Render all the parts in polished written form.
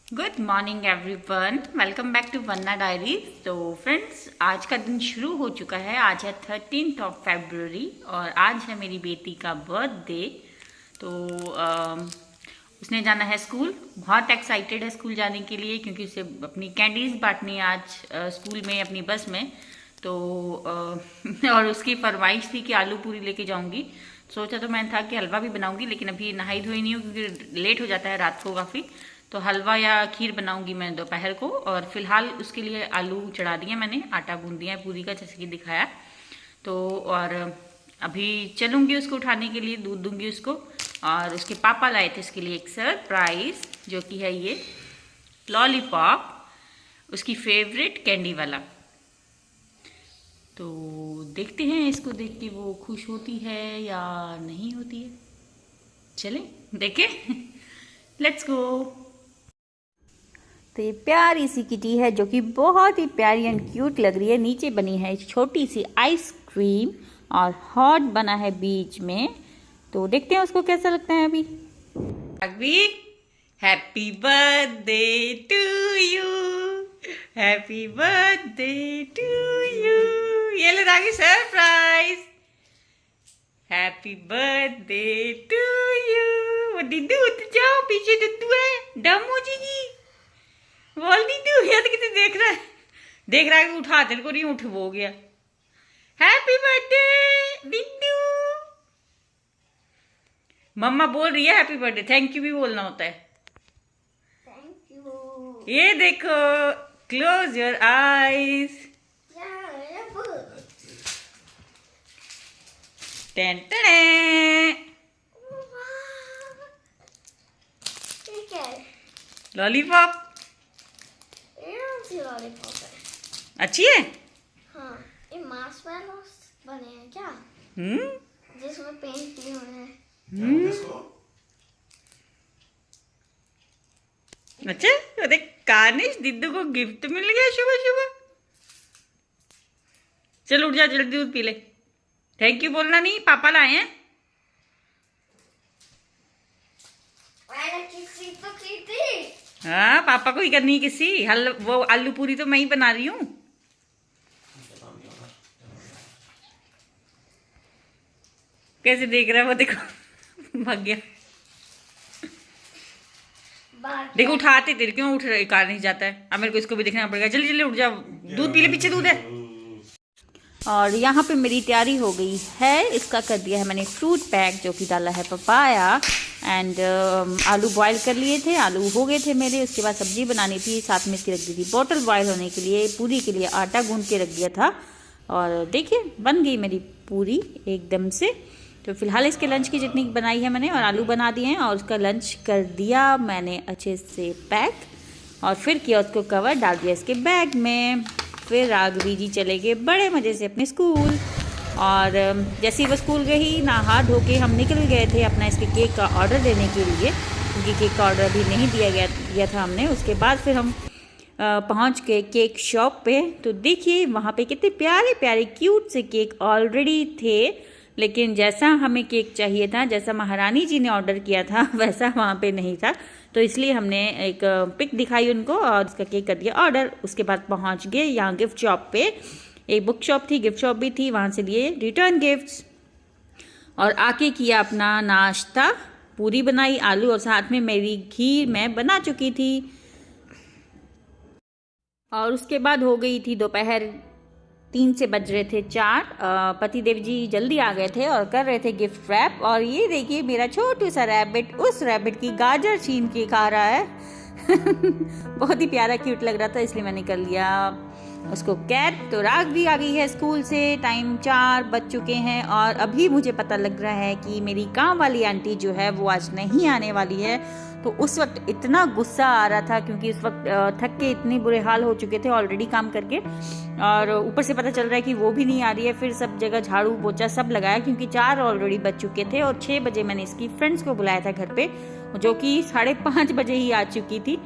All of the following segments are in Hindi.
Good morning everyone, welcome back to Vanna diary. तो फ्रेंड्स, आज का दिन शुरू हो चुका है। आज है 13 फरवरी और आज है मेरी बेटी का बर्थडे। तो उसने जाना है स्कूल। बहुत एक्साइटेड है स्कूल जाने के लिए क्योंकि उसे अपनी कैंडीज बांटनी है आज स्कूल में अपनी बस में। तो और उसकी फरमाइश थी कि आलू पूरी लेके जाऊंगी। सोचा तो मैंने था कि हलवा भी बनाऊंगी, लेकिन अभी नहाई धोई नहीं हूँ क्योंकि लेट हो जाता है रात को काफ़ी। तो हलवा या खीर बनाऊंगी मैं दोपहर को। और फिलहाल उसके लिए आलू चढ़ा दिए मैंने, आटा गूंद दिया है पूरी का जैसे कि दिखाया। तो और अभी चलूंगी उसको उठाने के लिए, दूध दूंगी उसको। और उसके पापा लाए थे इसके लिए एक सरप्राइज, जो कि है ये लॉलीपॉप, उसकी फेवरेट कैंडी वाला। तो देखते हैं इसको देख के वो खुश होती है या नहीं होती है। चलें देखें। Let's go. तो ये प्यारी सी किटी है जो कि बहुत ही प्यारी एंड क्यूट लग रही है। नीचे बनी है छोटी सी आइसक्रीम और हॉट बना है बीच में। तो देखते हैं उसको कैसा लगता है अभी। अभी happy birthday to you, happy birthday to you. ये ले Ragi surprise, happy birthday to you. वो डिड्डू उठ जाओ, पीछे डिड्डू है, डम हो जाएगी। बोल डिड्डू, ये तो कितने देख रहा है, देख रहा है कि उठा तेरे को नहीं उठ, वो हो गया। Happy birthday डिड्डू। मम्मा बोल रही है हैप्पी बर्थडे, थैंक यू भी बोलना होता है। Thank you. ये देखो, close your eyes. Ten lollipop lollipop है। अच्छी है। हाँ, ये मार्शमैलोस बने हैं क्या? जिसमें पेंट किए हुए हैं। अच्छा, अरे कार्निश दिद्दू को गिफ्ट मिल गया सुबह सुबह। चल उठ जा, जल्दी दूध पी ले। थैंक यू बोलना नहीं, पापा लाए हैं। मैंने किसी तो की थी। हाँ, पापा को ही करनी है किसी। वो आलू पूरी तो मैं ही बना रही हूँ। कैसे देख रहा है वो, देखो भाग गया। देखो उठाते तेरे क्यों उठ रहे, कार नहीं जाता है। अब मेरे को इसको भी देखना पड़ेगा। जल्दी जल्दी उठ जा, दूध पी ले, पीछे दूध है। और यहाँ पे मेरी तैयारी हो गई है। इसका कर दिया है मैंने फ्रूट पैक, जो कि डाला है पपाया एंड आलू बॉईल कर लिए थे। आलू हो गए थे मेरे। उसके बाद सब्जी बनानी थी, साथ में इसकी रख दी थी बॉटल बॉईल होने के लिए। पूरी के लिए आटा गूंद के रख दिया था और देखिए बन गई मेरी पूरी एकदम से। तो फिलहाल इसके लंच की चटनी बनाई है मैंने और आलू बना दिए हैं और उसका लंच कर दिया मैंने अच्छे से पैक और फिर किया उसको कवर, डाल दिया इसके बैग में। फिर राघवी जी चले गए बड़े मज़े से अपने स्कूल। और जैसे ही वो स्कूल गई, नहा धो के हम निकल गए थे अपना इसके केक का ऑर्डर देने के लिए, क्योंकि केक का ऑर्डर अभी नहीं दिया था हमने। उसके बाद फिर हम पहुंच गए केक शॉप पे। तो देखिए वहाँ पे कितने प्यारे प्यारे क्यूट से केक ऑलरेडी थे, लेकिन जैसा हमें केक चाहिए था, जैसा महारानी जी ने ऑर्डर किया था, वैसा वहाँ पे नहीं था। तो इसलिए हमने एक पिक दिखाई उनको और उसका केक कर दिया ऑर्डर। उसके बाद पहुँच गए यहाँ गिफ्ट शॉप पे। एक बुक शॉप थी, गिफ्ट शॉप भी थी, वहाँ से लिए रिटर्न गिफ्ट्स और आके किया अपना नाश्ता। पूरी बनाई, आलू और साथ में मेरी खीर मैं बना चुकी थी। और उसके बाद हो गई थी दोपहर 3 से बज रहे थे 4। पति देव जी जल्दी आ गए थे और कर रहे थे गिफ्ट रैप। और ये देखिए मेरा छोटू सा रैबिट उस रैबिट की गाजर छीन के खा रहा है। बहुत ही प्यारा क्यूट लग रहा था, इसलिए मैंने कर लिया उसको कैद। तो राग भी आ गई है स्कूल से, टाइम 4 बज चुके हैं और अभी मुझे पता लग रहा है कि मेरी काम वाली आंटी जो है वो आज नहीं आने वाली है। तो उस वक्त इतना गुस्सा आ रहा था क्योंकि उस वक्त थक के इतने बुरे हाल हो चुके थे ऑलरेडी काम करके, और ऊपर से पता चल रहा है कि वो भी नहीं आ रही है। फिर सब जगह झाड़ू पोछा सब लगाया क्योंकि 4 ऑलरेडी बज चुके थे और 6 बजे मैंने इसकी फ्रेंड्स को बुलाया था घर पे, जो कि 5:30 बजे ही आ चुकी थी।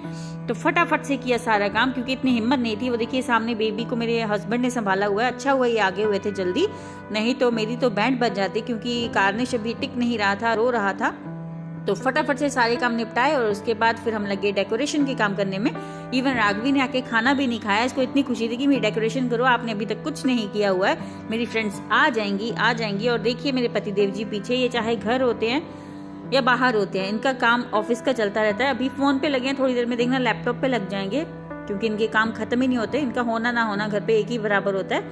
तो फटाफट से किया सारा काम क्योंकि इतनी हिम्मत नहीं थी। वो देखिए सामने बेबी को मेरे हस्बैंड ने संभाला हुआ है। अच्छा हुआ ये आगे हुए थे जल्दी, नहीं तो मेरी तो बैंड बज जाती क्योंकि कारनिश अभी टिक नहीं रहा था, रो रहा था। तो फटाफट से सारे काम निपटाए और उसके बाद फिर हम लगे डेकोरेशन के काम करने में। इवन राघवी ने आके खाना भी नहीं खाया, इसको इतनी खुशी थी कि मेरी डेकोरेशन करो, आपने अभी तक कुछ नहीं किया हुआ है, मेरी फ्रेंड्स आ जाएंगी। और देखिए मेरे पतिदेव जी पीछे, ये चाहे घर होते हैं या बाहर होते हैं, इनका काम ऑफिस का चलता रहता है। अभी फोन पे लगे हैं, थोड़ी देर में देखना लैपटॉप पे लग जाएंगे, क्योंकि इनके काम खत्म ही नहीं होते, इनका होना ना होना घर पे एक ही बराबर होता है,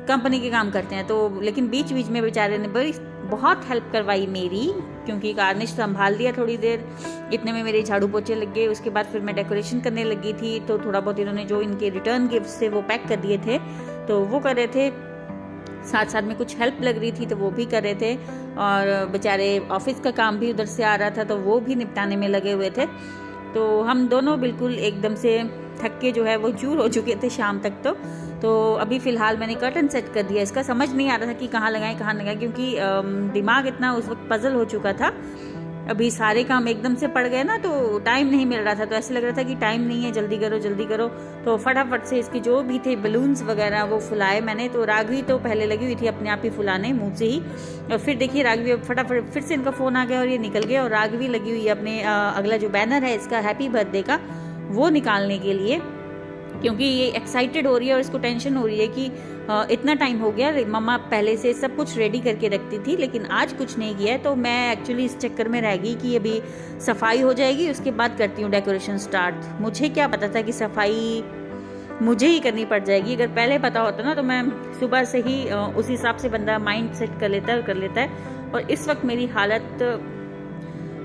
कंपनी के काम करते हैं। तो लेकिन बीच बीच में बेचारे ने बहुत हेल्प करवाई मेरी, क्योंकि गार्निश संभाल दिया थोड़ी देर, इतने में मेरे झाड़ू पोछे लग गए। उसके बाद फिर मैं डेकोरेशन करने लगी थी, तो थोड़ा बहुत इन्होंने जो इनके रिटर्न गिफ्ट्स थे वो पैक कर दिए थे, तो वो कर रहे थे। साथ साथ में कुछ हेल्प लग रही थी तो वो भी कर रहे थे, और बेचारे ऑफिस का काम भी उधर से आ रहा था तो वो भी निपटाने में लगे हुए थे। तो हम दोनों बिल्कुल एकदम से थक के जो है वो चूर हो चुके थे शाम तक। तो अभी फ़िलहाल मैंने कर्टन सेट कर दिया, इसका समझ नहीं आ रहा था कि कहाँ लगाएं, क्योंकि दिमाग इतना उस वक्त पजल हो चुका था। अभी सारे काम एकदम से पड़ गए ना, तो टाइम नहीं मिल रहा था, तो ऐसे लग रहा था कि टाइम नहीं है, जल्दी करो। तो फटाफट से इसके जो भी थे बलून्स वगैरह वो फुलाए मैंने। तो राघवी तो पहले लगी हुई थी अपने आप ही फुलाने मुँह से ही, और फिर देखिए राघवी फटाफट फिर से इनका फ़ोन आ गया और ये निकल गया। और राघवी लगी हुई है अपने अगला जो बैनर है इसका हैप्पी बर्थडे का, वो निकालने के लिए, क्योंकि ये एक्साइटेड हो रही है और इसको टेंशन हो रही है कि इतना टाइम हो गया, मम्मा पहले से सब कुछ रेडी करके रखती थी लेकिन आज कुछ नहीं किया है। तो मैं एक्चुअली इस चक्कर में रह गई कि अभी सफाई हो जाएगी, उसके बाद करती हूँ डेकोरेशन स्टार्ट। मुझे क्या पता था कि सफाई मुझे ही करनी पड़ जाएगी, अगर पहले पता होता ना तो मैं सुबह से ही उस हिसाब से बंदा माइंड सेट कर लेता है। और इस वक्त मेरी हालत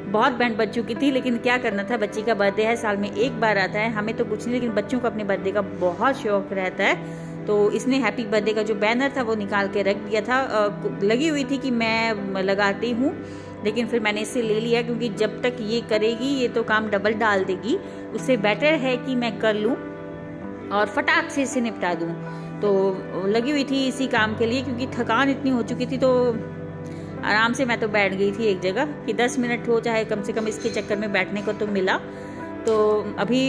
बहुत बैंड बज चुकी थी, लेकिन क्या करना था, बच्ची का बर्थडे है, साल में एक बार आता है, हमें तो कुछ नहीं, लेकिन बच्चों को अपने बर्थडे का बहुत शौक रहता है। तो इसने हैप्पी बर्थडे का जो बैनर था वो निकाल के रख दिया था, लगी हुई थी कि मैं लगाती हूँ, लेकिन फिर मैंने इसे ले लिया, क्योंकि जब तक ये करेगी ये तो काम डबल डाल देगी, उससे बेटर है कि मैं कर लूँ और फटाक से इसे निपटा दूँ। तो लगी हुई थी इसी काम के लिए, क्योंकि थकान इतनी हो चुकी थी, तो आराम से मैं तो बैठ गई थी एक जगह कि 10 मिनट हो चाहे कम से कम इसके चक्कर में बैठने को तो मिला। तो अभी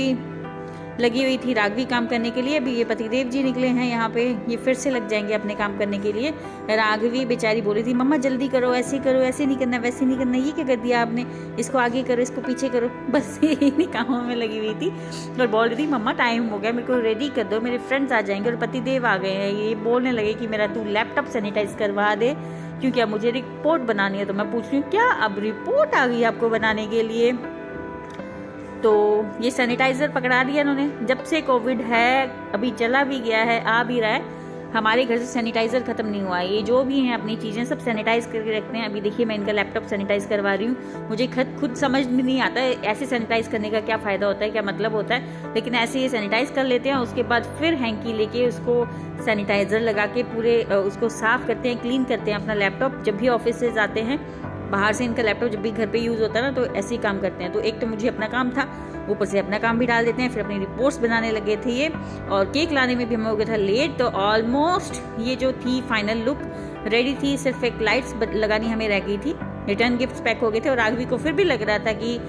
लगी हुई थी राघवी काम करने के लिए, अभी ये पतिदेव जी निकले हैं यहाँ पे, ये फिर से लग जाएंगे अपने काम करने के लिए। राघवी बेचारी बोली थी मम्मा जल्दी करो, ऐसे करो, ऐसे नहीं करना, वैसे नहीं करना, ये क्या कर दिया आपने, इसको आगे करो, इसको पीछे करो, बस इन्हीं कामों में लगी हुई थी। और बोल रही थी मम्मा टाइम हो गया, मेरे को रेडी कर दो, मेरे फ्रेंड्स आ जाएंगे। और पतिदेव आ गए हैं, ये बोलने लगे कि मेरा तू लैपटॉप सैनिटाइज करवा दे, क्योंकि अब मुझे रिपोर्ट बनानी है। तो मैं पूछ रही हूँ क्या अब रिपोर्ट आ गई आपको बनाने के लिए? तो ये सैनिटाइज़र पकड़ा दिया इन्होंने, जब से कोविड है, अभी चला भी गया है, आ भी रहा है, हमारे घर से सैनिटाइज़र ख़त्म नहीं हुआ है। ये जो भी हैं अपनी चीज़ें सब सैनिटाइज करके रखते हैं। अभी देखिए मैं इनका लैपटॉप सैनिटाइज करवा रही हूँ, मुझे खुद समझ में नहीं आता है ऐसे सैनिटाइज करने का क्या फ़ायदा होता है, क्या मतलब होता है, लेकिन ऐसे ये सैनिटाइज कर लेते हैं। उसके बाद फिर हैंकी लेके उसको सैनिटाइज़र लगा के पूरे उसको साफ़ करते हैं, क्लीन करते हैं अपना लैपटॉप। जब भी ऑफिस से जाते हैं, बाहर से इनका लैपटॉप जब भी घर पे यूज़ होता है ना, तो ऐसे ही काम करते हैं। तो एक तो मुझे अपना काम था, ऊपर से अपना काम भी डाल देते हैं। फिर अपनी रिपोर्ट्स बनाने लगे थे ये, और केक लाने में भी हमें हो गया था लेट। तो ऑलमोस्ट ये जो थी फाइनल लुक रेडी थी, सिर्फ एक लाइट्स लगानी हमें रह गई थी। रिटर्न गिफ्ट्स पैक हो गए थे, और राघवी को फिर भी लग रहा था कि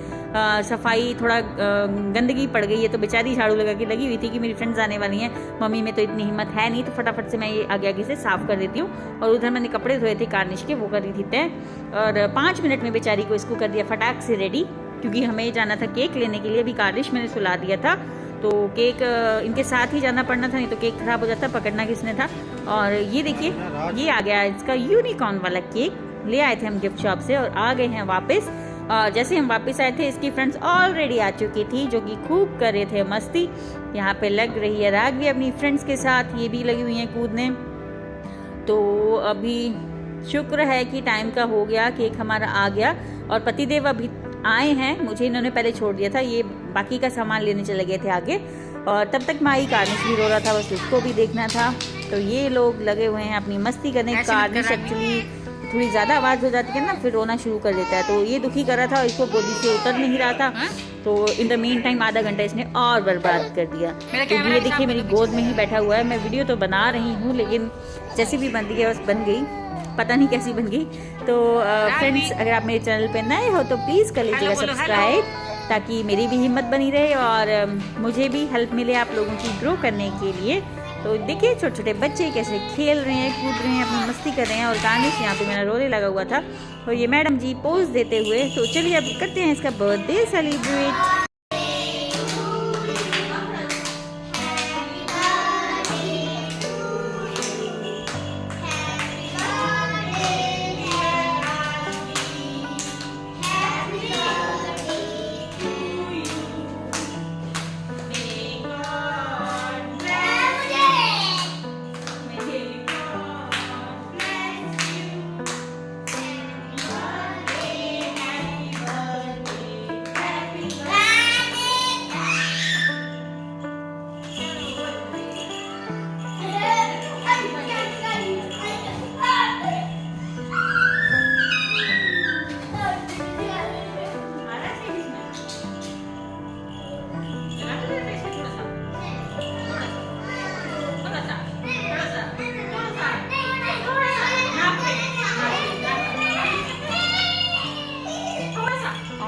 सफाई थोड़ा गंदगी पड़ गई है, तो बेचारी झाड़ू लगा के लगी हुई थी कि मेरी फ्रेंड्स आने वाली हैं, मम्मी में तो इतनी हिम्मत है नहीं, तो फटाफट से मैं ये आगे आगे से साफ़ कर देती हूँ। और उधर मैंने कपड़े धोए थे कार्निश के, वो कर रही थी तय, और 5 मिनट में बेचारी को इसको कर दिया फटाक से रेडी, क्योंकि हमें जाना था केक लेने के लिए। अभी कार्निश मैंने सुला दिया था, तो केक इनके साथ ही जाना पड़ना था, नहीं तो केक खराब हो जाता, पकड़ना किसने था। और ये देखिए ये आ गया इसका यूनिकॉर्न वाला केक, ले आए थे हम गिफ्ट शॉप से और आ गए हैं वापस। और जैसे हम वापस आए थे, इसकी फ्रेंड्स ऑलरेडी आ चुकी थी, जो कि खूब कर रहे थे मस्ती। यहाँ पे लग रही है राघवी अपनी फ्रेंड्स के साथ, ये भी लगी हुई हैं कूदने। तो अभी शुक्र है कि टाइम का हो गया, केक हमारा आ गया, और पतिदेव अभी आए हैं, मुझे इन्होंने पहले छोड़ दिया था, ये बाकी का सामान लेने चले गए थे आगे। और तब तक माई कार्निश भी रो रहा था, बस उसको भी देखना था। तो ये लोग लगे हुए हैं अपनी मस्ती करने। कार्निश एक्चुअली थोड़ी ज़्यादा आवाज़ हो जाती है ना, फिर रोना शुरू कर देता है, तो ये दुखी कर रहा था, इसको गोदी से उतर नहीं रहा था। तो इन द मीन टाइम आधा घंटा इसने और बर्बाद कर दिया। तो ये देखिए मेरी गोद में ही बैठा हुआ है, मैं वीडियो तो बना रही हूँ, लेकिन जैसी भी बनती है बस बन गई, पता नहीं कैसी बन गई। तो फ्रेंड्स, अगर आप मेरे चैनल पे नए हो तो प्लीज़ कर लीजिएगा सब्सक्राइब, ताकि मेरी भी हिम्मत बनी रहे और मुझे भी हेल्प मिले आप लोगों की ग्रो करने के लिए। तो देखिए छोटे छोटे बच्चे कैसे खेल रहे हैं, कूद रहे हैं, अपनी मस्ती कर रहे हैं। और कानिश यहाँ पे मेरा रोने लगा हुआ था। तो ये मैडम जी पोज देते हुए। तो चलिए अब करते हैं इसका बर्थडे सेलिब्रेट।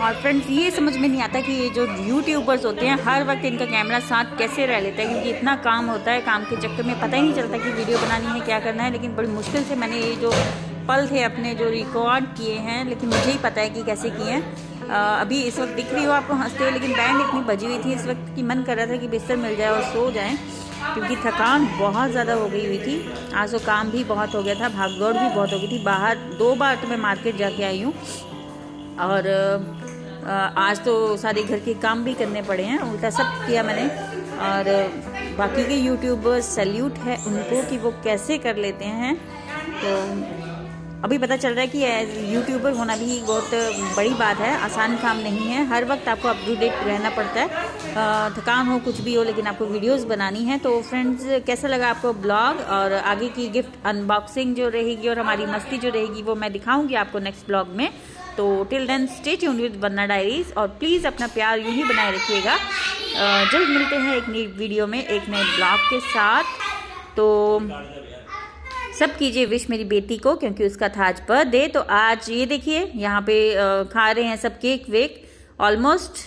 और फ्रेंड्स ये समझ में नहीं आता कि ये जो यूट्यूबर्स होते हैं हर वक्त इनका कैमरा साथ कैसे रह लेता है, क्योंकि इतना काम होता है, काम के चक्कर में पता ही नहीं चलता कि वीडियो बनानी है, क्या करना है। लेकिन बड़ी मुश्किल से मैंने ये जो पल थे अपने जो रिकॉर्ड किए हैं, लेकिन मुझे ही पता है कि कैसे किए हैं। अभी इस वक्त दिख रही हो आपको हंसते हुए, लेकिन बैंड इतनी बजी हुई थी इस वक्त कि मन कर रहा था कि बिस्तर मिल जाए और सो जाएँ, क्योंकि थकान बहुत ज़्यादा हो गई हुई थी। आज तो काम भी बहुत हो गया था, भागदौड़ भी बहुत हो गई थी। बाहर 2 बार तो मैं मार्केट जाके आई हूँ। और आज तो सारे घर के काम भी करने पड़े हैं, उल्टा सब किया मैंने। और बाकी के यूट्यूबर्स सैल्यूट है उनको कि वो कैसे कर लेते हैं। तो अभी पता चल रहा है कि एज यूट्यूबर होना भी बहुत बड़ी बात है, आसान काम नहीं है। हर वक्त आपको अप टू डेट रहना पड़ता है, थकान हो कुछ भी हो, लेकिन आपको वीडियोस बनानी है। तो फ्रेंड्स कैसा लगा आपको ब्लॉग, और आगे की गिफ्ट अनबॉक्सिंग जो रहेगी और हमारी मस्ती जो रहेगी वो मैं दिखाऊंगी आपको नेक्स्ट ब्लॉग में। तो till then stay tuned with Vandana diaries, और प्लीज़ अपना प्यार यूं ही बनाए रखिएगा। जल्द मिलते हैं एक नई वीडियो में एक नए ब्लॉग के साथ। तो सब कीजिए विश मेरी बेटी को, क्योंकि उसका था आज बर्थडे। तो आज ये देखिए यहाँ पे खा रहे हैं सब केक वेक ऑलमोस्ट।